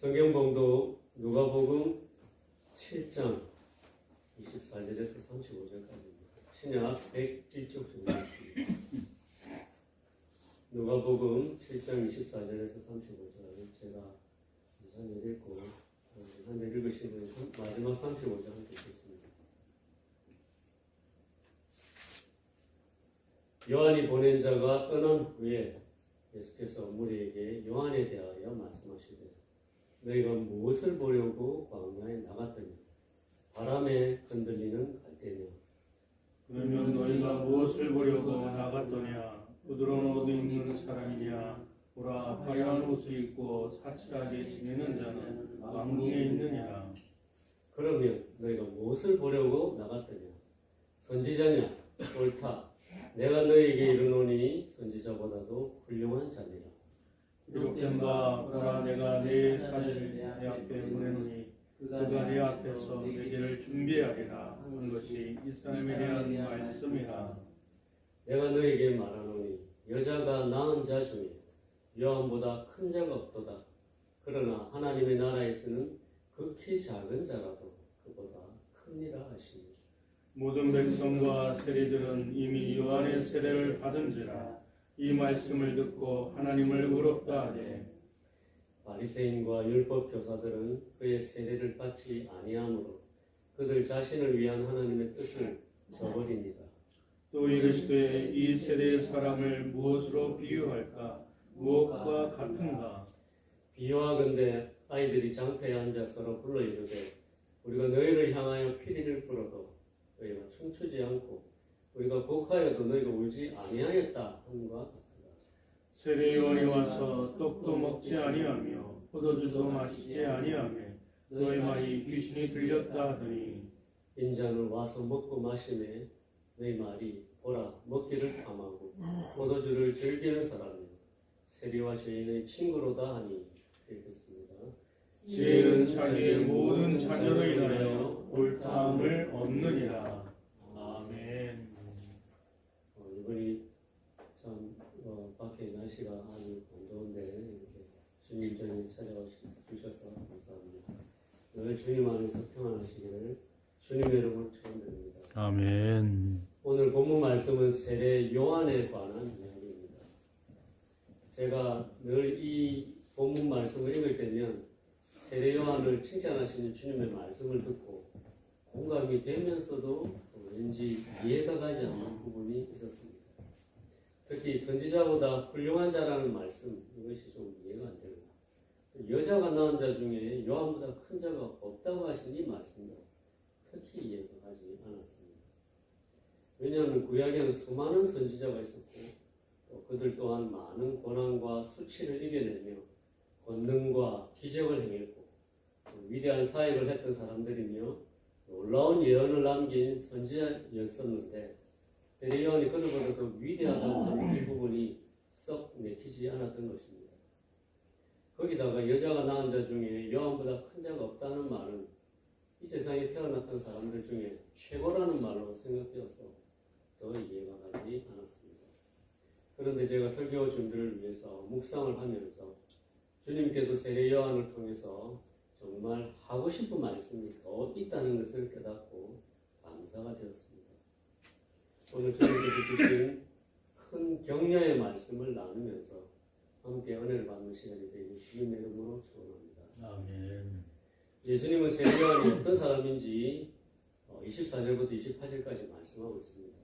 성경 봉독 누가복음 7장 24절에서 35절까지입니다. 신약 101쪽 정리했습니다. 누가복음 7장 24절에서 35절 제가 우선 읽고 한번 읽으시면 마지막 35절 함께 읽겠습니다. 요한이 보낸 자가 떠난 후에 예수께서 무리에게 요한에 대하여 말씀하시되 너희가 무엇을 보려고 광야에 나갔더니 바람에 흔들리는 갈대냐. 그러면 너희가 무엇을 보려고 나갔더냐. 부드러운 옷 입는 사람이냐. 보라, 화려한 옷을 입고 사치하게 지내는 자는 왕궁에 있느니라. 그러면 너희가 무엇을 보려고 나갔더냐. 선지자냐. 옳다. 내가 너희에게 이르노니 선지자보다도 훌륭한 자니라. 기록된 바 보라, 내가 내 사제를 내 앞에 보내노니 그가 내 앞에서 내게를 준비하리라 하는 것이 이 사람에 대한 말씀이라. 내가 너희에게 말하노니 여자가 낳은 자 중에 요한보다 큰 자가 없도다. 그러나 하나님의 나라에서는 극히 작은 자라도 그보다 크니라 하시니. 모든 백성과 세리들은 이미 요한의 세례를 받은지라. 이 말씀을 듣고 하나님을 의롭다 하되 바리새인과 율법 교사들은 그의 세례를 받지 아니하므로 그들 자신을 위한 하나님의 뜻을 저버립니다. 또 이르시되 이 세대의 사람을 무엇으로 비유할까? 무엇과 같은가? 비유하건대 아이들이 장터에 앉아 서로 불러 이르되 우리가 너희를 향하여 피리를 불어도 너희가 춤추지 않고 우리가 곡하여도 너희가 울지 아니하였다 함과 같다. 세례 요한이 와서 떡도 먹지 아니하며 포도주도 마시지 아니하며 너희 말이 귀신이 들렸다 하더니 인자는 와서 먹고 마시매 너희 말이 보라 먹기를 탐하고 포도주를 즐기는 사람이요 세리와 죄인의 친구로다 하니. 읽겠습니다. 지혜는 자기의 모든 자녀로 인하여 옳다함을 얻느니라. 아멘. 이번이 참 밖에 날씨가 아주 안 좋은데 이렇게 주님 전에 찾아와 주셔서 감사합니다. 늘 주님 안에서 평안하시기를 주님의 이름으로 축원드립니다. 아멘. 오늘 본문 말씀은 세례 요한에 관한 이야기입니다. 제가 늘 이 본문 말씀을 읽을 때면 세례 요한을 칭찬하시는 주님의 말씀을 듣고 공감이 되면서도 왠지 이해가 가지 않는 부분이 있었습니다. 특히 선지자보다 훌륭한 자라는 말씀, 이것이 좀 이해가 안 됩니다. 여자가 낳은 자 중에 요한보다 큰 자가 없다고 하신 이 말씀도 특히 이해가 가지 않았습니다. 왜냐하면 구약에는 수많은 선지자가 있었고 또 그들 또한 많은 고난과 수치를 이겨내며 권능과 기적을 행했고 위대한 사역을 했던 사람들이며 놀라운 예언을 남긴 선지자였었는데 세례 요한이 그들보다 더 위대하다고 하는 일부분이 썩 내키지 않았던 것입니다. 거기다가 여자가 낳은 자 중에 요한보다 큰 자가 없다는 말은 이 세상에 태어났던 사람들 중에 최고라는 말로 생각되어서 더 이해가 가지 않았습니다. 그런데 제가 설교 준비를 위해서 묵상을 하면서 주님께서 세례 요한을 통해서 정말 하고 싶은 말씀이 더 있다는 것을 깨닫고 감사가 되었습니다. 오늘 주님께서 주신 큰 격려의 말씀을 나누면서 함께 은혜를 받는 시간이 되길 주님의 이름으로 축원합니다. 아멘. 예수님은 세례 요한이 어떤 사람인지 24절부터 28절까지 말씀하고 있습니다.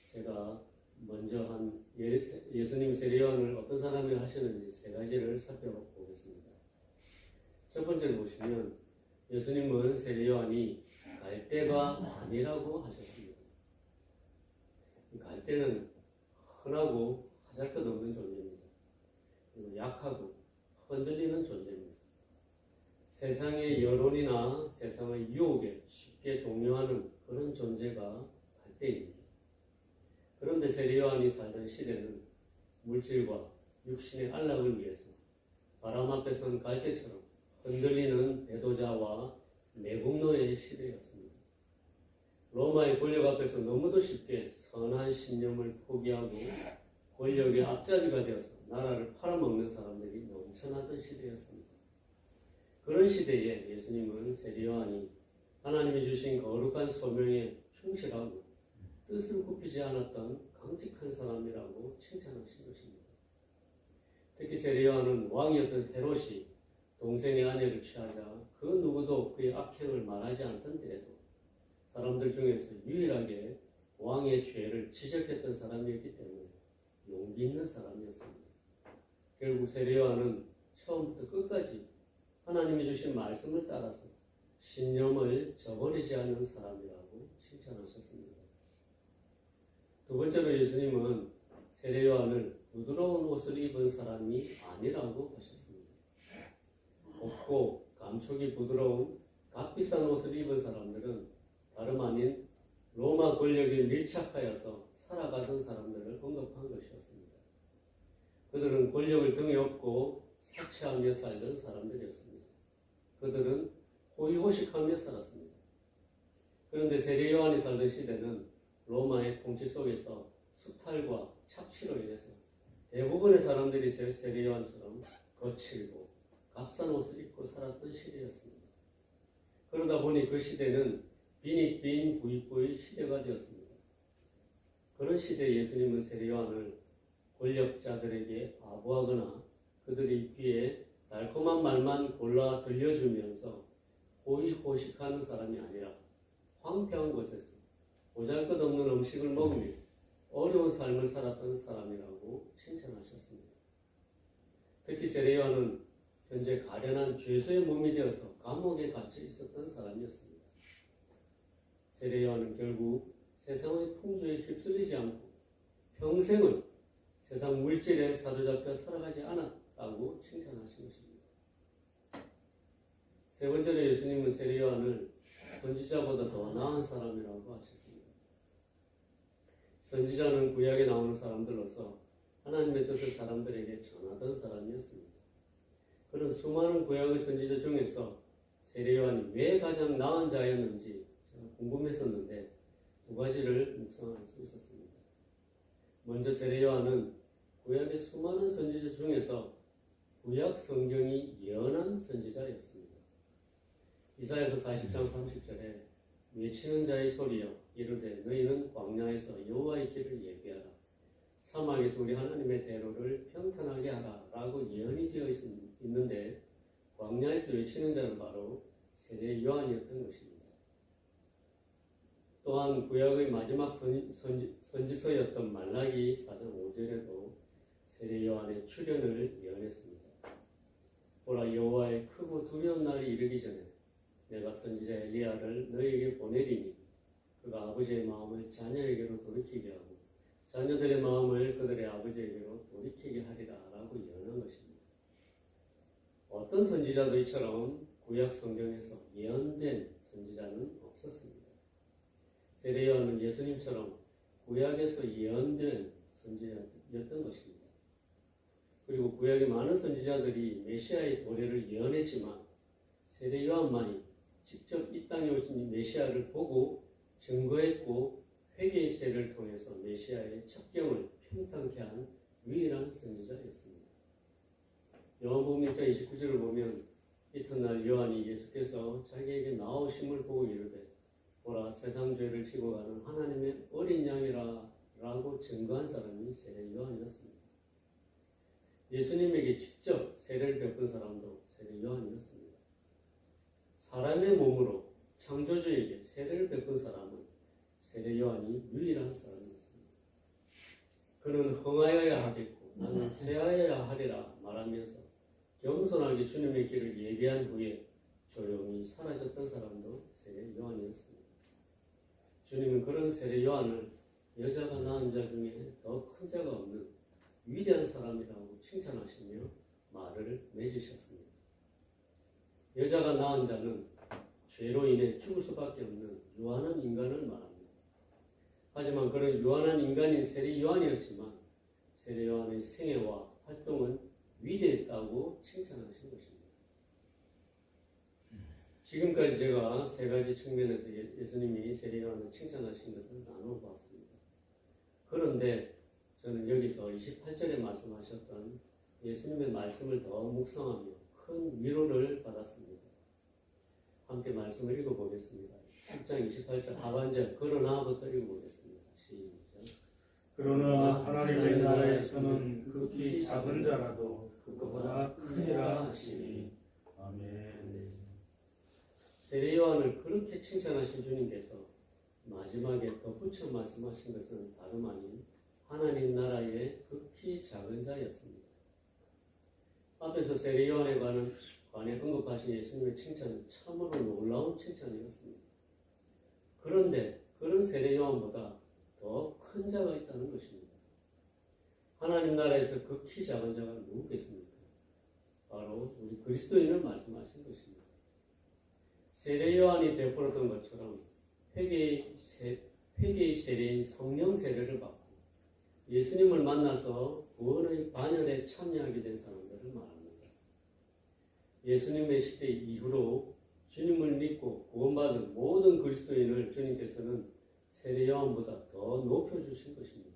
제가 먼저 한 예수님 세례 요한을 어떤 사람이 하시는지 세 가지를 살펴보겠습니다. 첫 번째로 보시면 예수님은 세례 요한이 갈대가 아니라고 하셨습니다. 갈대는 흔하고 하잘것없는 존재입니다. 그리고 약하고 흔들리는 존재입니다. 세상의 여론이나 세상의 유혹에 쉽게 동요하는 그런 존재가 갈대입니다. 그런데 세례 요한이 살던 시대는 물질과 육신의 안락을 위해서 바람 앞에 선 갈대처럼 흔들리는 배도자와 매국노의 시대였습니다. 로마의 권력 앞에서 너무도 쉽게 선한 신념을 포기하고 권력의 앞잡이가 되어서 나라를 팔아먹는 사람들이 넘쳐나던 시대였습니다. 그런 시대에 예수님은 세례 요한이 하나님이 주신 거룩한 소명에 충실하고 뜻을 굽히지 않았던 강직한 사람이라고 칭찬하신 것입니다. 특히 세례 요한은 왕이었던 헤롯이 동생의 아내를 취하자 그 누구도 그의 악행을 말하지 않던 때에도 사람들 중에서 유일하게 왕의 죄를 지적했던 사람이었기 때문에 용기 있는 사람이었습니다. 결국 세례 요한은 처음부터 끝까지 하나님이 주신 말씀을 따라서 신념을 저버리지 않는 사람이라고 칭찬하셨습니다. 두 번째로 예수님은 세례 요한을 부드러운 옷을 입은 사람이 아니라고 하셨습니다. 곱고 감촉이 부드러운 값비싼 옷을 입은 사람들은 다름 아닌 로마 권력에 밀착하여서 살아가던 사람들을 언급한 것이었습니다. 그들은 권력을 등에 업고 사치하며 살던 사람들이었습니다. 그들은 호의호식하며 살았습니다. 그런데 세례 요한이 살던 시대는 로마의 통치 속에서 수탈과 착취로 인해서 대부분의 사람들이 세례 요한처럼 거칠고 값싼 옷을 입고 살았던 시대였습니다. 그러다 보니 그 시대는 빈익빈 부익부의 시대가 되었습니다. 그런 시대에 예수님은 세례 요한을 권력자들에게 아부하거나 그들의 귀에 달콤한 말만 골라 들려주면서 호의호식하는 사람이 아니라 황폐한 곳에서 보잘것없는 음식을 먹으며 어려운 삶을 살았던 사람이라고 칭찬하셨습니다. 특히 세례 요한은 현재 가련한 죄수의 몸이 되어서 감옥에 갇혀 있었던 사람이었습니다. 세례 요한은 결국 세상의 풍조에 휩쓸리지 않고 평생을 세상 물질에 사로잡혀 살아가지 않았다고 칭찬하신 것입니다. 세 번째로 예수님은 세례 요한을 선지자보다 더 나은 사람이라고 하셨습니다. 선지자는 구약에 나오는 사람들로서 하나님의 뜻을 사람들에게 전하던 사람이었습니다. 그런 수많은 구약의 선지자 중에서 세례 요한이 왜 가장 나은 자였는지 제가 궁금했었는데 두 가지를 묵상할 수 있었습니다. 먼저 세례 요한은 구약의 수많은 선지자 중에서 구약 성경이 예언한 선지자였습니다. 이사야서 40장 30절에 외치는 자의 소리여 이르되 너희는 광야에서 여호와의 길을 예비하라 사막에서 우리 하나님의 대로를 평탄하게 하라 라고 예언이 되어 있는데 광야에서 외치는 자는 바로 세례 요한이었던 것입니다. 또한 구약의 마지막 선지서였던 말라기 4장 5절에도 세례 요한의 출현을 예언했습니다. 보라 여호와의 크고 두려운 날이 이르기 전에 내가 선지자 엘리야를 너희에게 보내리니 그가 아버지의 마음을 자녀에게로 돌이키게 하고 자녀들의 마음을 그들의 아버지에게로 돌이키게 하리라 라고 예언한 것입니다. 어떤 선지자도 이처럼 구약 성경에서 예언된 선지자는 없었습니다. 세례 요한은 예수님처럼 구약에서 예언된 선지자였던 것입니다. 그리고 구약의 많은 선지자들이 메시아의 도래를 예언했지만 세례 요한만이 직접 이 땅에 오신 메시아를 보고 증거했고 회개의 세를 통해서 메시아의 첩경을 평탄케 한 유일한 선지자였습니다. 요한복음 1장 29절을 보면 이튿날 요한이 예수께서 자기에게 나오심을 보고 이르되 보라 세상 죄를 지고 가는 하나님의 어린 양이라 라고 증거한 사람이 세례 요한이었습니다. 예수님에게 직접 세례를 베푼 사람도 세례 요한이었습니다. 사람의 몸으로 창조주에게 세례를 베푼 사람은 세례 요한이 유일한 사람이었습니다. 그는 흥하여야 하겠고 나는 쇠하여야 하리라 말하면서 겸손하게 주님의 길을 예비한 후에 조용히 사라졌던 사람도 세례 요한이었습니다. 주님은 그런 세례 요한을 여자가 낳은 자 중에 더 큰 자가 없는 위대한 사람이라고 칭찬하시며 말을 맺으셨습니다. 여자가 낳은 자는 죄로 인해 죽을 수밖에 없는 유한한 인간을 말합니다. 하지만 그런 유한한 인간인 세례 요한이었지만 세례 요한의 생애와 활동은 위대했다고 칭찬하신 것입니다. 지금까지 제가 세 가지 측면에서 예수님이 세례 요한을 칭찬하신 것을 나눠보았습니다. 그런데 저는 여기서 28절에 말씀하셨던 예수님의 말씀을 더 묵상하며 큰 위로를 받았습니다. 함께 말씀을 읽어보겠습니다. 10장 28절 하반절 그러나부터 읽어보겠습니다. 시작. 그러나 하나님의 나라에서는 극히 작은 자라도 그보다 크니라 하시니. 아멘. 세례 요한을 그렇게 칭찬하신 주님께서 마지막에 덧붙여 말씀하신 것은 다름 아닌 하나님 나라의 극히 작은 자였습니다. 앞에서 세례 요한에 관해 언급하신 예수님의 칭찬은 참으로 놀라운 칭찬이었습니다. 그런데 그런 세례 요한보다 더 큰 자가 있다는 것입니다. 하나님 나라에서 극히 작은 자가 누구겠습니까? 바로 우리 그리스도인을 말씀하신 것입니다. 세례 요한이 베풀었던 것처럼 회개의 세례인 성령 세례를 받고 예수님을 만나서 구원의 반열에 참여하게 된 사람들을 말합니다. 예수님의 시대 이후로 주님을 믿고 구원받은 모든 그리스도인을 주님께서는 세례 요한보다 더 높여주신 것입니다.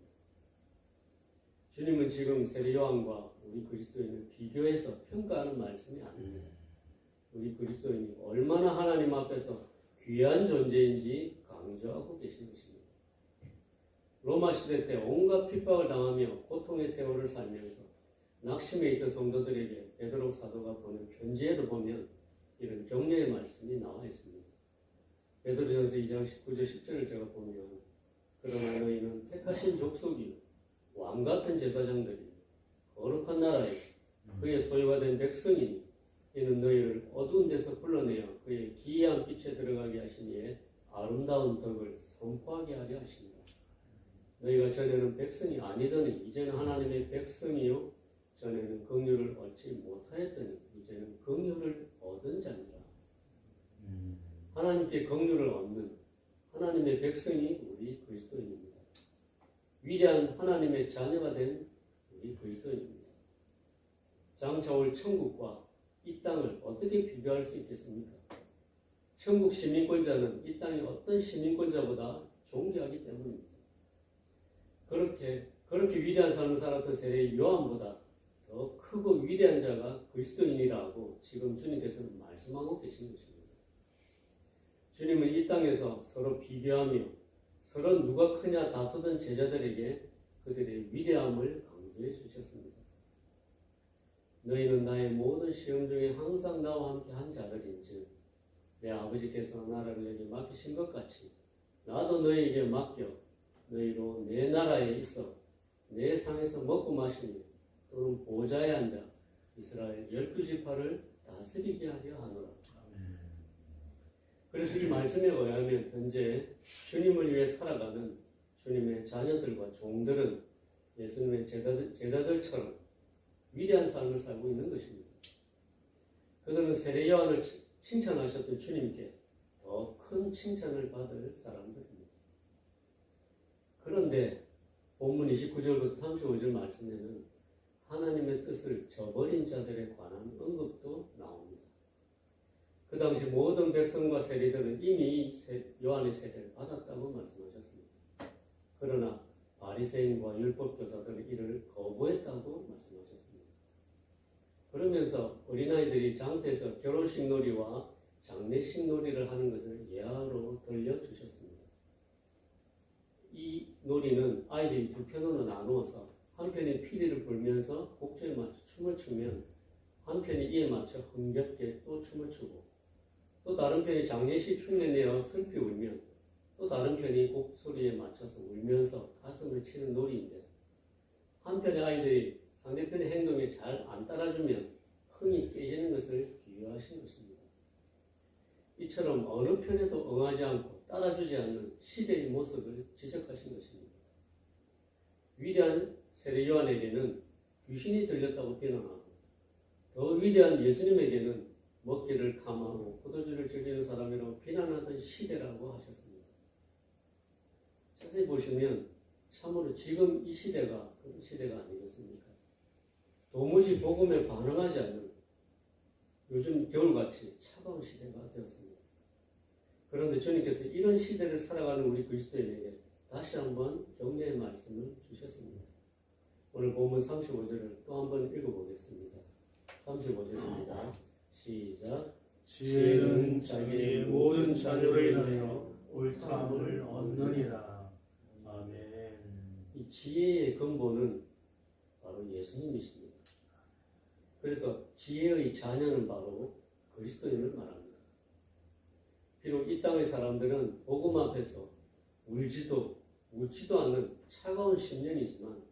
주님은 지금 세례 요한과 우리 그리스도인을 비교해서 평가하는 말씀이 아닙니다. 우리 그리스도인이 얼마나 하나님 앞에서 귀한 존재인지 강조하고 계신 것입니다. 로마 시대 때 온갖 핍박을 당하며 고통의 세월을 살면서 낙심해 있던 성도들에게 베드로 사도가 보낸 편지에도 보면 이런 격려의 말씀이 나와 있습니다. 베드로전서 2장 19절 10절을 제가 보면 그러나 너희는 택하신 족속이요 왕같은 제사장들이 거룩한 나라에 그의 소유가 된 백성이니 이는 너희를 어두운 데서 불러내어 그의 기이한 빛에 들어가게 하시니에 아름다운 덕을 선포하게 하려 하십니다. 너희가 전에는 백성이 아니더니 이제는 하나님의 백성이요 전에는 긍휼을 얻지 못하였더니 이제는 긍휼을 얻은 자니라. 하나님께 긍휼을 얻는 하나님의 백성이 우리 그리스도인입니다. 위대한 하나님의 자녀가 된 우리 그리스도인입니다. 장차 올 천국과 이 땅을 어떻게 비교할 수 있겠습니까? 천국 시민권자는 이 땅의 어떤 시민권자보다 존귀하기 때문입니다. 그렇게 위대한 삶을 살았던 세례 요한보다 더 크고 위대한 자가 그리스도인이라고 지금 주님께서는 말씀하고 계신 것입니다. 주님은 이 땅에서 서로 비교하며 서로 누가 크냐 다투던 제자들에게 그들의 위대함을 강조해 주셨습니다. 너희는 나의 모든 시험 중에 항상 나와 함께 한 자들인즉 내 아버지께서 나라를 내게 맡기신 것 같이 나도 너희에게 맡겨 너희로 내 나라에 있어 내 상에서 먹고 마시며 또는 보좌에 앉아 이스라엘 12지파를 다스리게 하려 하노라. 그래서 이 말씀에 의하면 현재 주님을 위해 살아가는 주님의 자녀들과 종들은 예수님의 제자들처럼 위대한 삶을 살고 있는 것입니다. 그들은 세례 요한을 칭찬하셨던 주님께 더 큰 칭찬을 받을 사람들입니다. 그런데 본문 29절부터 35절 말씀에는 하나님의 뜻을 저버린 자들에 관한 언급도 나옵니다. 그 당시 모든 백성과 세리들은 이미 요한의 세례를 받았다고 말씀하셨습니다. 그러나 바리새인과 율법교사들은 이를 거부했다고 말씀하셨습니다. 그러면서 어린아이들이 장터에서 결혼식 놀이와 장례식 놀이를 하는 것을 예화로 들려주셨습니다. 이 놀이는 아이들이 두 편으로 나누어서 한 편이 피리를 불면서 곡조에 맞춰 춤을 추면 한 편이 이에 맞춰 흥겹게 또 춤을 추고 또 다른 편이 장례식 흉내내어 슬피 울면 또 다른 편이 곡소리에 맞춰서 울면서 가슴을 치는 놀이인데 한편의 아이들이 상대편의 행동에 잘 안 따라주면 흥이 깨지는 것을 비유하신 것입니다. 이처럼 어느 편에도 응하지 않고 따라주지 않는 시대의 모습을 지적하신 것입니다. 위대한 세례 요한에게는 귀신이 들렸다고 비난하고 더 위대한 예수님에게는 먹기를 탐하고 포도주를 즐기는 사람이라고 비난하던 시대라고 하셨습니다. 자세히 보시면 참으로 지금 이 시대가 그런 시대가 아니겠습니까? 도무지 복음에 반응하지 않는 요즘 겨울같이 차가운 시대가 되었습니다. 그런데 주님께서 이런 시대를 살아가는 우리 그리스도인에게 다시 한번 격려의 말씀을 주셨습니다. 오늘 본문 35절을 또 한번 읽어보겠습니다. 35절입니다. 시작. 지혜는 자기의 모든 자녀로 인하여 옳다함을 얻느니라. 아멘. 이 지혜의 근본은 바로 예수님이십니다. 그래서 지혜의 자녀는 바로 그리스도인을 말합니다. 비록 이 땅의 사람들은 복음 앞에서 울지도 웃지도 않는 차가운 심령이지만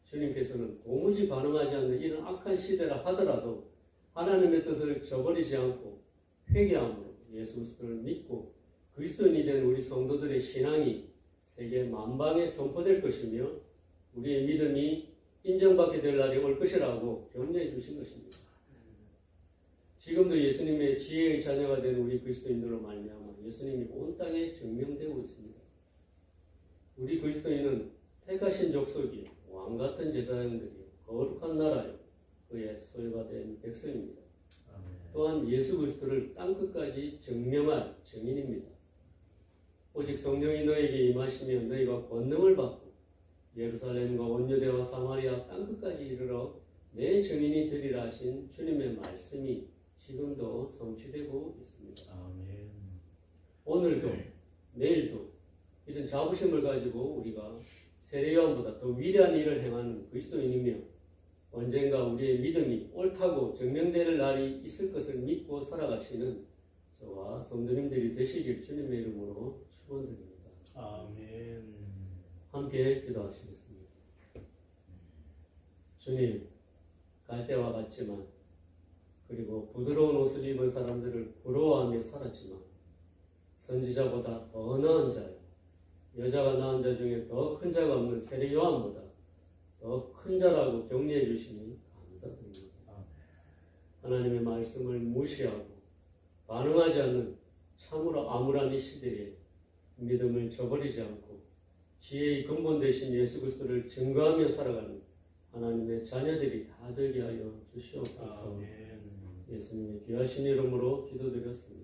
주님께서는 도무지 반응하지 않는 이런 악한 시대라 하더라도 하나님의 뜻을 저버리지 않고 회개함으로 예수 그리스도를 믿고 그리스도인이 된 우리 성도들의 신앙이 세계 만방에 선포될 것이며 우리의 믿음이 인정받게 될 날이 올 것이라고 격려해 주신 것입니다. 지금도 예수님의 지혜의 자녀가 된 우리 그리스도인들로 말미암아 예수님이 온 땅에 증명되고 있습니다. 우리 그리스도인은 택하신 족속이요 왕같은 제사장들이요 거룩한 나라요 그의 소유가 된 백성입니다. 또한 예수 그리스도를 땅끝까지 증명할 증인입니다. 오직 성령이 너에게 임하시면 너희가 권능을 받고 예루살렘과 온 유대와 사마리아 땅끝까지 이르러 내 증인이 되리라 하신 주님의 말씀이 지금도 성취되고 있습니다. 아멘. 오늘도 내일도 이런 자부심을 가지고 우리가 세례요한보다 더 위대한 일을 행하는 그리스도인이며 언젠가 우리의 믿음이 옳다고 증명될 날이 있을 것을 믿고 살아가시는 저와 성도님들이 되시길 주님의 이름으로 축원드립니다. 아멘. 함께 기도하시겠습니다. 주님, 갈 때와 같지만 그리고 부드러운 옷을 입은 사람들을 부러워하며 살았지만 선지자보다 더 나은 자요 여자가 낳은 자 중에 더 큰 자가 없는 세례 요한보다 더 큰 자라고 격려해 주시니 감사드립니다. 하나님의 말씀을 무시하고 반응하지 않는 참으로 암울한 이 시대에 믿음을 저버리지 않고 지혜의 근본 되신 예수 그리스도를 증거하며 살아가는 하나님의 자녀들이 다 되게 하여 주시옵소서. 아멘. 예수님의 귀하신 이름으로 기도드렸습니다.